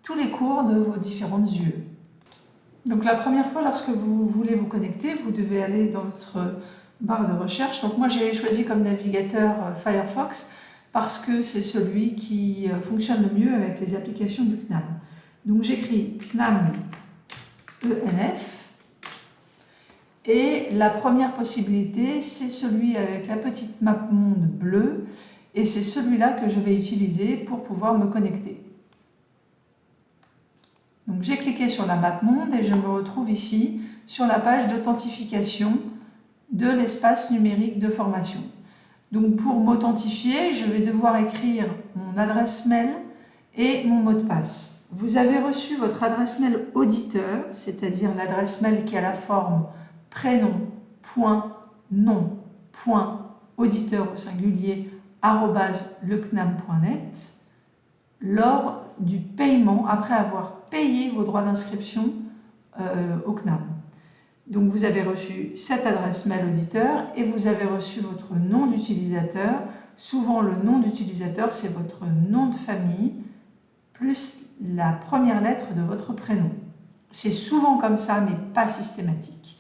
tous les cours de vos différentes UE. Donc la première fois, lorsque vous voulez vous connecter, vous devez aller dans votre barre de recherche. Donc moi j'ai choisi comme navigateur Firefox parce que c'est celui qui fonctionne le mieux avec les applications du CNAM. Donc j'écris CNAM ENF et la première possibilité c'est celui avec la petite map monde bleue et c'est celui-là que je vais utiliser pour pouvoir me connecter. Donc j'ai cliqué sur la map monde et je me retrouve ici sur la page d'authentification de l'espace numérique de formation. Donc pour m'authentifier, je vais devoir écrire mon adresse mail et mon mot de passe. Vous avez reçu votre adresse mail auditeur, c'est-à-dire l'adresse mail qui a la forme prénom.nom.auditeur au singulier @lecnam.net lors du paiement, après avoir payé vos droits d'inscription au CNAM. Donc vous avez reçu cette adresse mail auditeur et vous avez reçu votre nom d'utilisateur. Souvent le nom d'utilisateur c'est votre nom de famille plus la première lettre de votre prénom. C'est souvent comme ça mais pas systématique.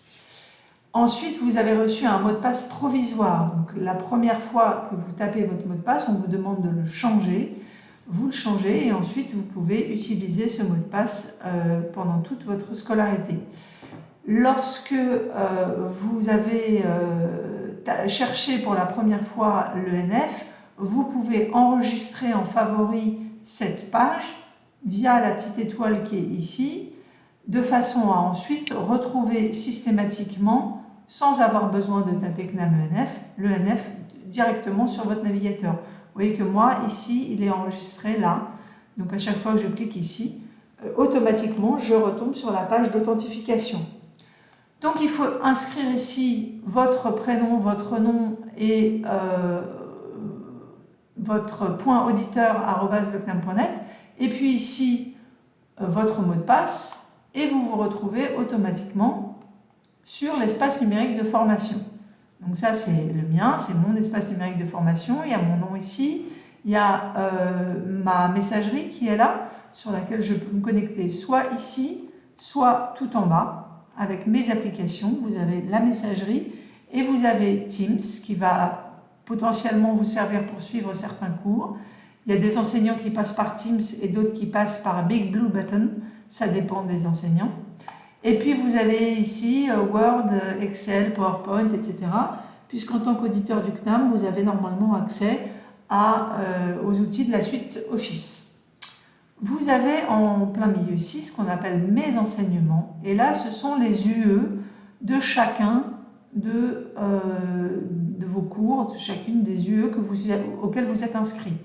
Ensuite vous avez reçu un mot de passe provisoire. Donc la première fois que vous tapez votre mot de passe, on vous demande de le changer. Vous le changez et ensuite vous pouvez utiliser ce mot de passe pendant toute votre scolarité. Lorsque vous avez cherché pour la première fois l'ENF, vous pouvez enregistrer en favori cette page via la petite étoile qui est ici, de façon à ensuite retrouver systématiquement, sans avoir besoin de taper CNAM ENF, l'ENF directement sur votre navigateur. Vous voyez que moi, ici, il est enregistré là. Donc à chaque fois que je clique ici, automatiquement, je retombe sur la page d'authentification. Donc il faut inscrire ici votre prénom, votre nom et votre point auditeur @lecnam.net et puis ici votre mot de passe et vous vous retrouvez automatiquement sur l'espace numérique de formation. Donc ça c'est le mien, c'est mon espace numérique de formation, il y a mon nom ici, il y a ma messagerie qui est là, sur laquelle je peux me connecter soit ici, soit tout en bas. Avec mes applications, vous avez la messagerie et vous avez Teams qui va potentiellement vous servir pour suivre certains cours. Il y a des enseignants qui passent par Teams et d'autres qui passent par Big Blue Button, ça dépend des enseignants. Et puis vous avez ici Word, Excel, PowerPoint, etc. Puisqu'en tant qu'auditeur du CNAM, vous avez normalement accès aux outils de la suite Office. Vous avez en plein milieu ici ce qu'on appelle mes enseignements et là ce sont les UE de chacun de vos cours, de chacune des UE auxquelles vous êtes inscrit.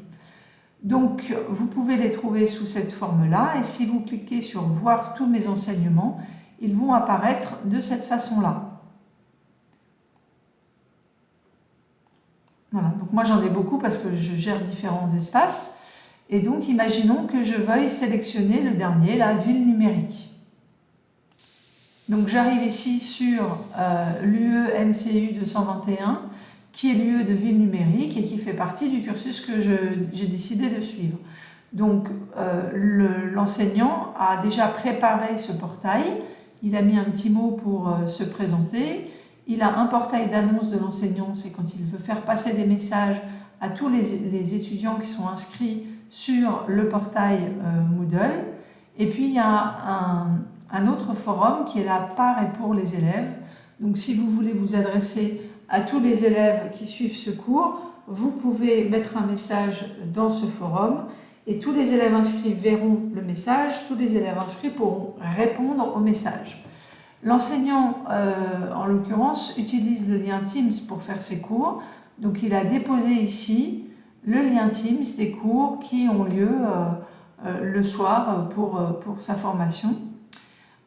Donc vous pouvez les trouver sous cette forme là et si vous cliquez sur voir tous mes enseignements, ils vont apparaître de cette façon là. Voilà, donc moi j'en ai beaucoup parce que je gère différents espaces. Et donc, imaginons que je veuille sélectionner le dernier, la ville numérique. Donc, j'arrive ici sur l'UE NCU 221, qui est l'UE de ville numérique et qui fait partie du cursus que j'ai décidé de suivre. Donc, l'enseignant a déjà préparé ce portail. Il a mis un petit mot pour se présenter. Il a un portail d'annonce de l'enseignant, c'est quand il veut faire passer des messages à tous les étudiants qui sont inscrits sur le portail Moodle. Et puis il y a un autre forum qui est là par et pour les élèves. Donc si vous voulez vous adresser à tous les élèves qui suivent ce cours, vous pouvez mettre un message dans ce forum et tous les élèves inscrits verront le message, tous les élèves inscrits pourront répondre au message. L'enseignant, en l'occurrence, utilise le lien Teams pour faire ses cours. Donc il a déposé ici le lien Teams des cours qui ont lieu le soir pour sa formation.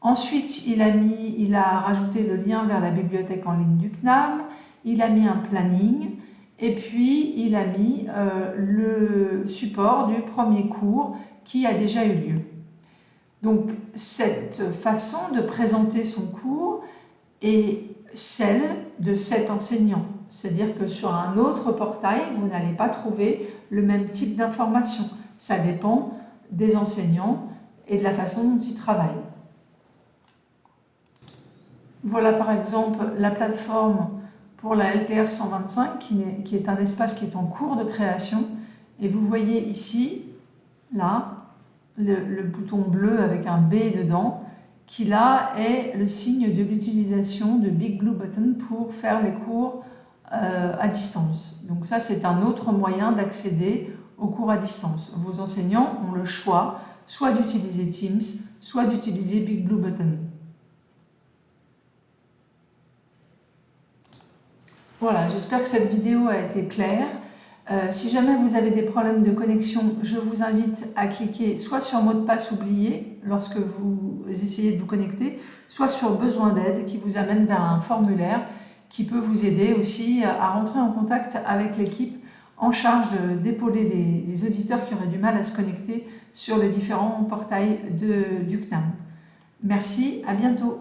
Ensuite, il a rajouté le lien vers la bibliothèque en ligne du CNAM, il a mis un planning et puis il a mis le support du premier cours qui a déjà eu lieu. Donc, cette façon de présenter son cours est celle de cet enseignant. C'est-à-dire que sur un autre portail, vous n'allez pas trouver le même type d'information. Ça dépend des enseignants et de la façon dont ils travaillent. Voilà par exemple la plateforme pour la LTR 125 qui est un espace qui est en cours de création. Et vous voyez ici, là, le bouton bleu avec un B dedans, qui là est le signe de l'utilisation de Big Blue Button pour faire les cours à distance. Donc ça, c'est un autre moyen d'accéder aux cours à distance. Vos enseignants ont le choix soit d'utiliser Teams, soit d'utiliser Big Blue Button. Voilà, j'espère que cette vidéo a été claire. Si jamais vous avez des problèmes de connexion, je vous invite à cliquer soit sur mot de passe oublié lorsque vous essayez de vous connecter, soit sur besoin d'aide qui vous amène vers un formulaire qui peut vous aider aussi à rentrer en contact avec l'équipe en charge d'épauler les auditeurs qui auraient du mal à se connecter sur les différents portails du CNAM. Merci, à bientôt.